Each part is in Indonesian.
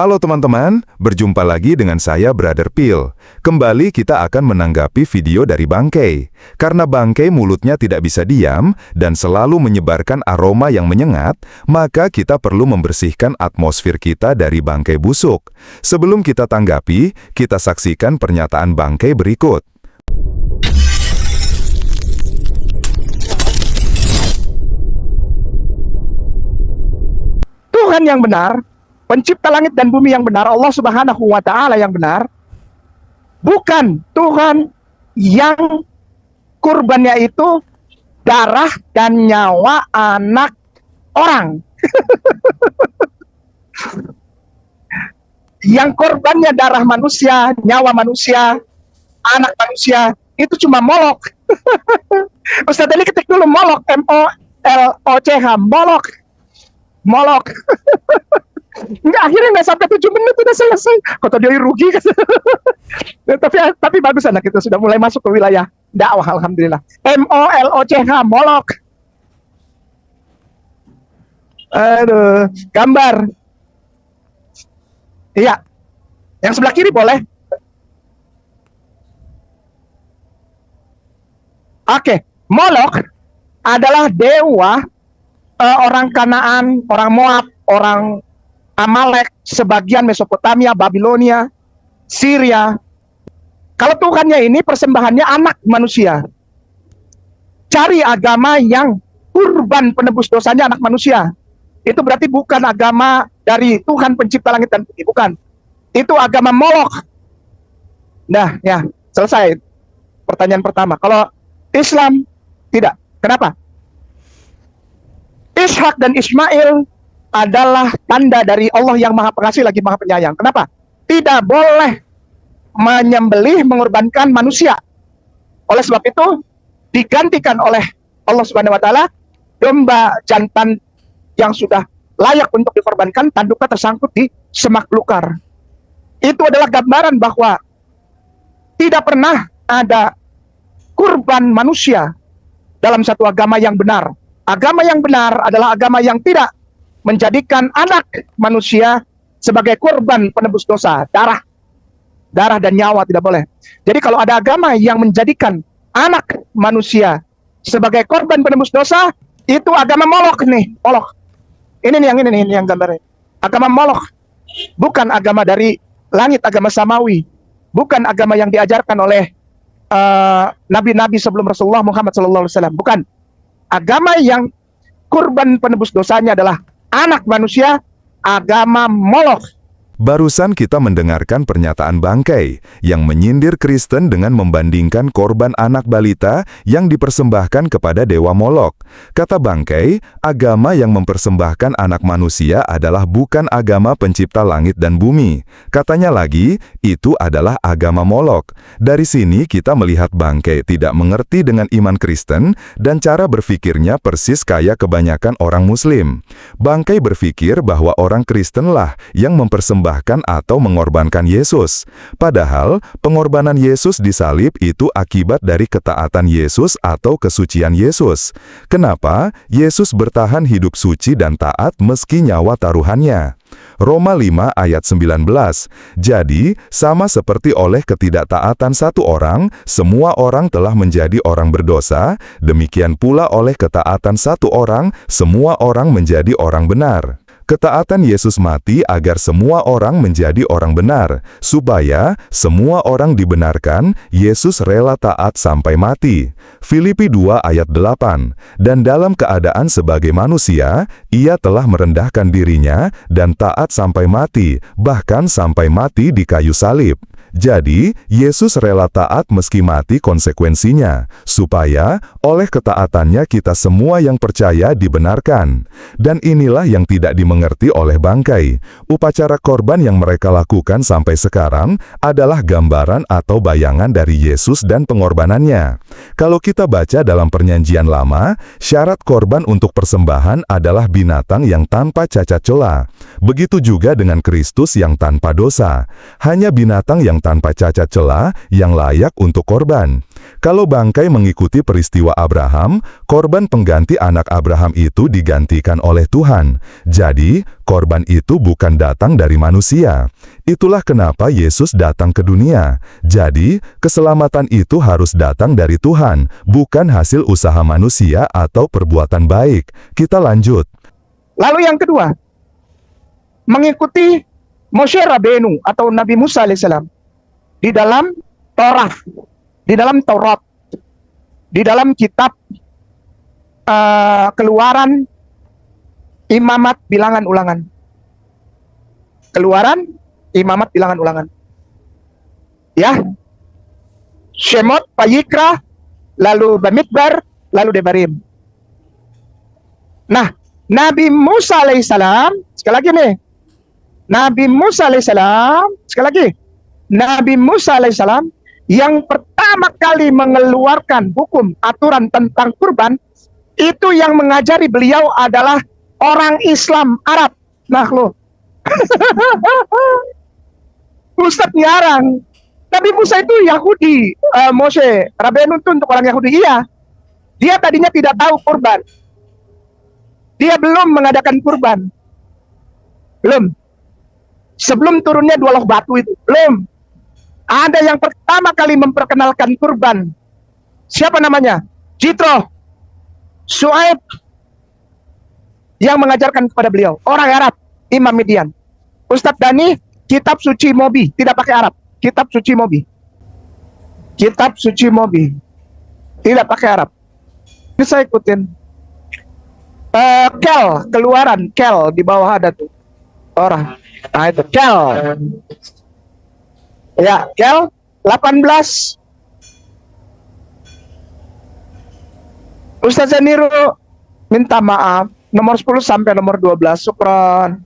Halo teman-teman, berjumpa lagi dengan saya Brother Phil. Kembali kita akan menanggapi video dari bangkai. Karena bangkai mulutnya tidak bisa diam dan selalu menyebarkan aroma yang menyengat, maka kita perlu membersihkan atmosfer kita dari bangkai busuk. Sebelum kita tanggapi, kita saksikan pernyataan bangkai berikut. Tuhan yang benar, pencipta langit dan bumi yang benar, Allah Subhanahu wa Ta'ala yang benar, bukan Tuhan yang kurbannya itu darah dan nyawa anak orang. Yang korbannya darah manusia, nyawa manusia, anak manusia, itu cuma Molok. Ustadz Ali ketik dulu Molok, M-O-L-O-C-H, Molok. Molok. Akhirnya nggak sampai 7 menit udah selesai. Kata dia rugi kan. tapi bagus anak itu sudah mulai masuk ke wilayah dakwah, alhamdulillah. M-O-L-O-C-H, Molok. Aduh, gambar. Iya. Yang sebelah kiri boleh. Oke, Molok adalah dewa orang Kanaan, orang Moab, orang Amalek, sebagian Mesopotamia, Babilonia, Syria. Kalau Tuhannya ini persembahannya anak manusia. Cari agama yang kurban penebus dosanya anak manusia. Itu berarti bukan agama dari Tuhan pencipta langit dan bumi, bukan. Itu agama Molok. Nah, ya, selesai pertanyaan pertama. Kalau Islam, tidak. Kenapa? Ishak dan Ismail adalah tanda dari Allah yang Maha Pengasih lagi Maha Penyayang. Kenapa? Tidak boleh menyembelih, mengorbankan manusia. Oleh sebab itu, digantikan oleh Allah Subhanahu wa Ta'ala domba jantan yang sudah layak untuk dikorbankan, tanduknya tersangkut di semak belukar. Itu adalah gambaran bahwa tidak pernah ada kurban manusia dalam satu agama yang benar. Agama yang benar adalah agama yang tidak menjadikan anak manusia sebagai korban penebus dosa. Darah dan nyawa tidak boleh. Jadi kalau ada agama yang menjadikan anak manusia sebagai korban penebus dosa, itu agama Molok nih. Molok. Ini yang gambarnya. Agama Molok. Bukan agama dari langit, agama samawi. Bukan agama yang diajarkan oleh nabi-nabi sebelum Rasulullah Muhammad SAW. Bukan. Agama yang kurban penebus dosanya adalah anak manusia, agama Molok. Barusan kita mendengarkan pernyataan bangkai yang menyindir Kristen dengan membandingkan korban anak balita yang dipersembahkan kepada dewa Molok. Kata bangkai, agama yang mempersembahkan anak manusia adalah bukan agama pencipta langit dan bumi. Katanya lagi, itu adalah agama Molok. Dari sini kita melihat bangkai tidak mengerti dengan iman Kristen dan cara berpikirnya persis kayak kebanyakan orang Muslim. Bangkai berpikir bahwa orang Kristenlah yang mempersembahkan atau mengorbankan Yesus. Padahal, pengorbanan Yesus di salib itu akibat dari ketaatan Yesus atau kesucian Yesus. Kenapa? Yesus bertahan hidup suci dan taat meski nyawa taruhannya. Roma 5 ayat 19. Jadi, sama seperti oleh ketidaktaatan satu orang, semua orang telah menjadi orang berdosa, demikian pula oleh ketaatan satu orang, semua orang menjadi orang benar. Ketaatan Yesus mati agar semua orang menjadi orang benar, supaya semua orang dibenarkan. Yesus rela taat sampai mati. Filipi 2 ayat 8. Dan dalam keadaan sebagai manusia, ia telah merendahkan dirinya dan taat sampai mati, bahkan sampai mati di kayu salib. Jadi, Yesus rela taat meski mati konsekuensinya, supaya oleh ketaatannya kita semua yang percaya dibenarkan. Dan inilah yang tidak dimengerti oleh bangkai. Upacara korban yang mereka lakukan sampai sekarang adalah gambaran atau bayangan dari Yesus dan pengorbanannya. Kalau kita baca dalam Perjanjian Lama, syarat korban untuk persembahan adalah binatang yang tanpa cacat celah. Begitu juga dengan Kristus yang tanpa dosa. Hanya binatang yang yang tanpa cacat celah yang layak untuk korban. Kalau bangkai mengikuti peristiwa Abraham, korban pengganti anak Abraham itu digantikan oleh Tuhan. Jadi, korban itu bukan datang dari manusia. Itulah kenapa Yesus datang ke dunia. Jadi, keselamatan itu harus datang dari Tuhan, bukan hasil usaha manusia atau perbuatan baik. Kita lanjut. Lalu yang kedua, mengikuti Moshe Rabenu atau Nabi Musa alaihissalam di dalam Torah, di dalam Taurat, di dalam kitab Keluaran, Imamat, Bilangan, Ulangan. Keluaran, Imamat, Bilangan, Ulangan. Ya, Shemot, Vayikra, lalu Bamidbar, lalu Devarim. Nah, Nabi Musa alaihissalam, sekali lagi nih, Nabi Musa alaihissalam, sekali lagi, Nabi Musa alaihissalam yang pertama kali mengeluarkan hukum aturan tentang kurban, itu yang mengajari beliau adalah orang Islam Arab. Nah lo, Ustadz ngarang, Nabi Musa itu Yahudi, Moshe Rabenu itu untuk orang Yahudi, iya. Dia tadinya tidak tahu kurban. Dia belum mengadakan kurban. Belum. Sebelum turunnya 2 loh batu itu, belum. Ada yang pertama kali memperkenalkan kurban. Siapa namanya? Jitro, Su'aib, yang mengajarkan kepada beliau. Orang Arab, Imam Midian. Ustadz Dani, kitab suci Mobi, tidak pakai Arab. Kitab suci Mobi. Kitab suci Mobi, tidak pakai Arab. Ini saya ikutin. Kel, Keluaran, Kel, di bawah ada tuh. Orang. Nah itu Kel. Ya, Kel 18. Ustaz Zaniru minta maaf, nomor 10 sampai nomor 12. Syukran.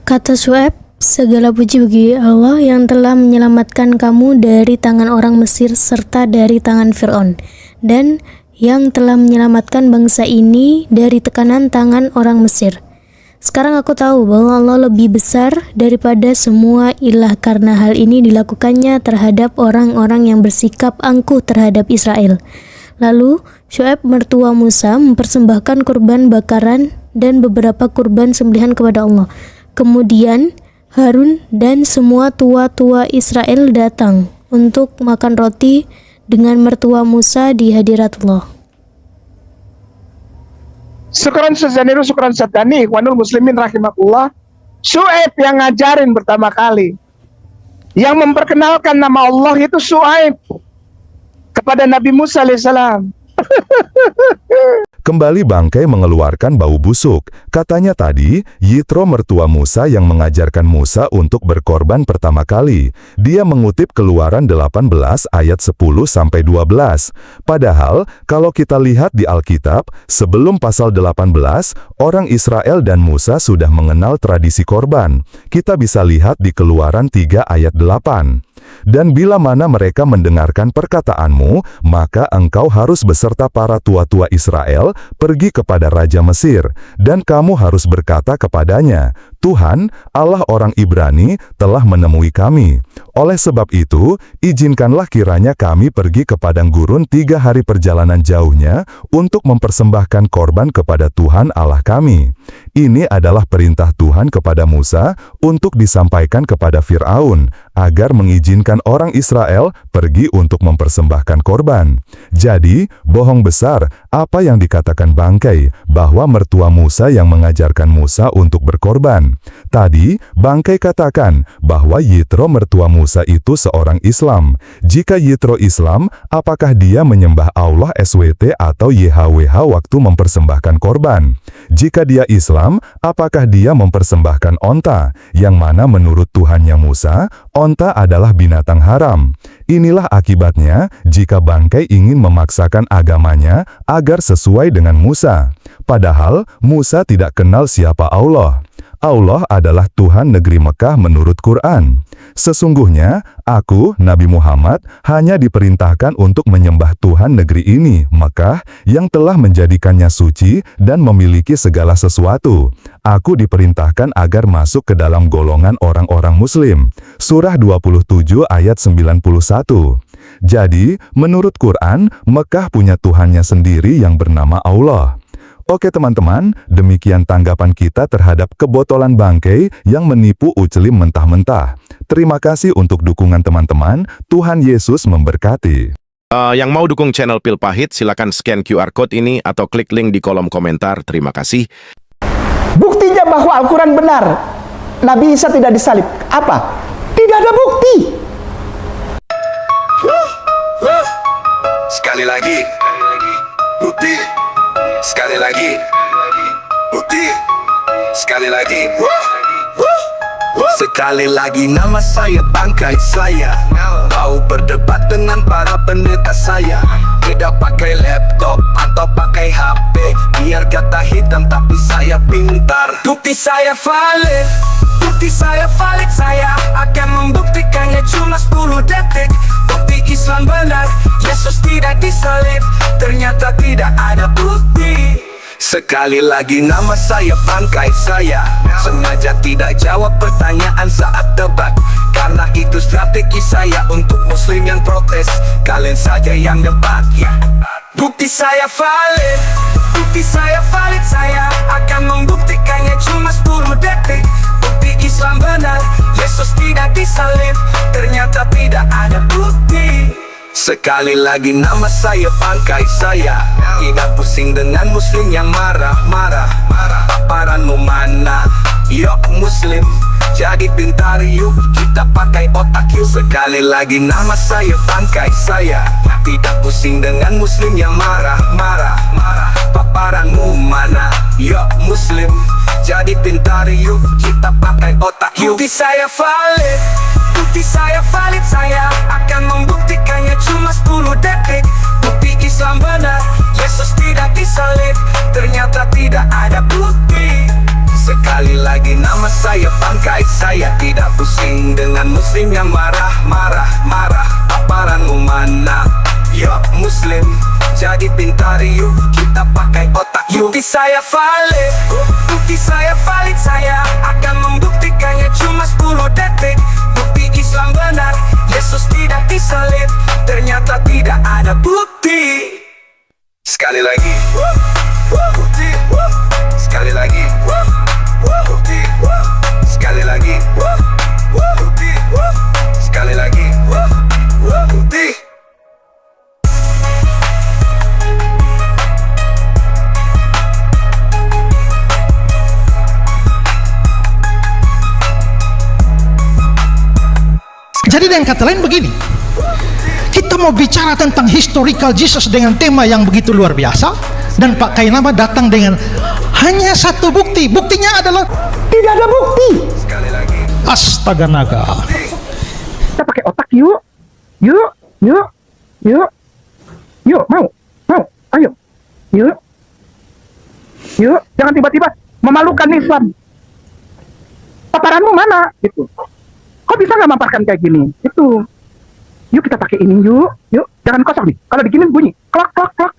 Kata Su'aib, segala puji bagi Allah yang telah menyelamatkan kamu dari tangan orang Mesir serta dari tangan Fir'aun, dan yang telah menyelamatkan bangsa ini dari tekanan tangan orang Mesir. Sekarang aku tahu bahwa Allah lebih besar daripada semua ilah karena hal ini dilakukannya terhadap orang-orang yang bersikap angkuh terhadap Israel. Lalu Syuaib mertua Musa mempersembahkan kurban bakaran dan beberapa kurban sembelihan kepada Allah. Kemudian Harun dan semua tua-tua Israel datang untuk makan roti dengan mertua Musa di hadirat Allah. Syukran Suzaniru, syukran Sadani, Ikhwanul Muslimin rahimakumullah. Syuaib yang ngajarin pertama kali. Yang memperkenalkan nama Allah itu Syuaib kepada Nabi Musa alaihissalam. Kembali bangkai mengeluarkan bau busuk. Katanya tadi, Yitro mertua Musa yang mengajarkan Musa untuk berkorban pertama kali. Dia mengutip Keluaran 18 ayat 10-12. Padahal, kalau kita lihat di Alkitab, sebelum pasal 18, orang Israel dan Musa sudah mengenal tradisi korban. Kita bisa lihat di Keluaran 3 ayat 8. Dan bila mana mereka mendengarkan perkataanmu, maka engkau harus beserta para tua-tua Israel pergi kepada Raja Mesir, dan kamu harus berkata kepadanya, Tuhan, Allah orang Ibrani, telah menemui kami. Oleh sebab itu, izinkanlah kiranya kami pergi ke padang gurun 3 hari perjalanan jauhnya untuk mempersembahkan korban kepada Tuhan Allah kami. Ini adalah perintah Tuhan kepada Musa untuk disampaikan kepada Fir'aun, agar mengizinkan orang Israel pergi untuk mempersembahkan korban. Jadi, bohong besar apa yang dikatakan bangkai, bahwa mertua Musa yang mengajarkan Musa untuk berkorban. Tadi, bangkai katakan bahwa Yitro mertua Musa itu seorang Islam. Jika Yitro Islam, apakah dia menyembah Allah SWT atau YHWH waktu mempersembahkan korban? Jika dia Islam, apakah dia mempersembahkan onta, yang mana menurut Tuhannya Musa, onta adalah binatang haram. Inilah akibatnya jika bangkai ingin memaksakan agamanya agar sesuai dengan Musa. Padahal Musa tidak kenal siapa Allah. Allah adalah Tuhan negeri Mekah menurut Quran. Sesungguhnya, aku, Nabi Muhammad, hanya diperintahkan untuk menyembah Tuhan negeri ini, Mekah, yang telah menjadikannya suci dan memiliki segala sesuatu. Aku diperintahkan agar masuk ke dalam golongan orang-orang Muslim. Surah 27 ayat 91. Jadi, menurut Quran, Mekah punya Tuhannya sendiri yang bernama Allah. Oke teman-teman, demikian tanggapan kita terhadap kebotolan bangkai yang menipu Ucelim mentah-mentah. Terima kasih untuk dukungan teman-teman. Tuhan Yesus memberkati. Yang mau dukung channel Pil Pahit, silakan scan QR Code ini atau klik link di kolom komentar. Terima kasih. Buktinya bahwa Al-Quran benar. Nabi Isa tidak disalib. Apa? Tidak ada bukti. Sekali lagi, bukti. Sekali lagi, bukti. Sekali lagi, sekali lagi nama saya bangkai saya. Mau berdebat dengan para pendeta saya. Tidak pakai laptop atau pakai HP. Biar kata hitam tapi saya pintar. Bukti saya valid. Bukti saya valid. Saya akan membuktikannya cuma 10 detik. Bukti Islam benar, Yesus tidak disalib. Ternyata tidak ada bukti. Sekali lagi nama saya bangkai saya. Sengaja tidak jawab pertanyaan saat debat, karena itu strategi saya untuk muslim yang protes. Kalian saja yang debat ya. Bukti saya valid. Bukti saya valid. Saya akan membuktikannya cuma 10 detik. Bukti Islam benar, Yesus tidak disalib. Ternyata tidak ada bukti. Sekali lagi nama saya bangkai saya. Tidak pusing dengan muslim yang marah-marah. Paparanmu mana? Yuk muslim, jadi pintar yuk. Kita pakai otak yuk. Sekali lagi nama saya bangkai saya. Tidak pusing dengan muslim yang marah-marah. Paparanmu mana? Yuk muslim, jadi pintar yuk. Kita pakai otak yuk. Bukti saya valid. Bukti saya valid. Saya akan membuktikannya cuma 10 detik. Bukti Islam benar, Yesus tidak disalib. Ternyata tidak ada bukti. Sekali lagi nama saya bangkai saya. Tidak pusing dengan muslim yang marah-marah. Paparanmu mana? Yuk muslim, jadi pintar yuk. Kita pakai otak yuk. Bukti saya valid. Bukti saya valid. Saya akan membuktikannya cuma 10 detik. Bukti Islam benar, Yesus tidak disalib. Ternyata tidak ada bukti. Sekali lagi, bukti. Sekali lagi, bukti. Sekali lagi, bukti. Sekali lagi, bukti. Jadi dengan kata lain begini, kita mau bicara tentang historical Jesus dengan tema yang begitu luar biasa, dan Pak Kainama datang dengan hanya satu bukti. Buktinya adalah Tidak ada bukti. Sekali lagi, astaga naga. Kita pakai otak yuk. Yuk, mau. Ayo. Yuk, jangan tiba-tiba memalukan Islam. Paparanmu mana? Gitu. Kok bisa nggak maparkan kayak gini? Itu. Yuk kita pakai ini yuk. Jangan kosong nih. Kalau digini bunyi klak klak klak.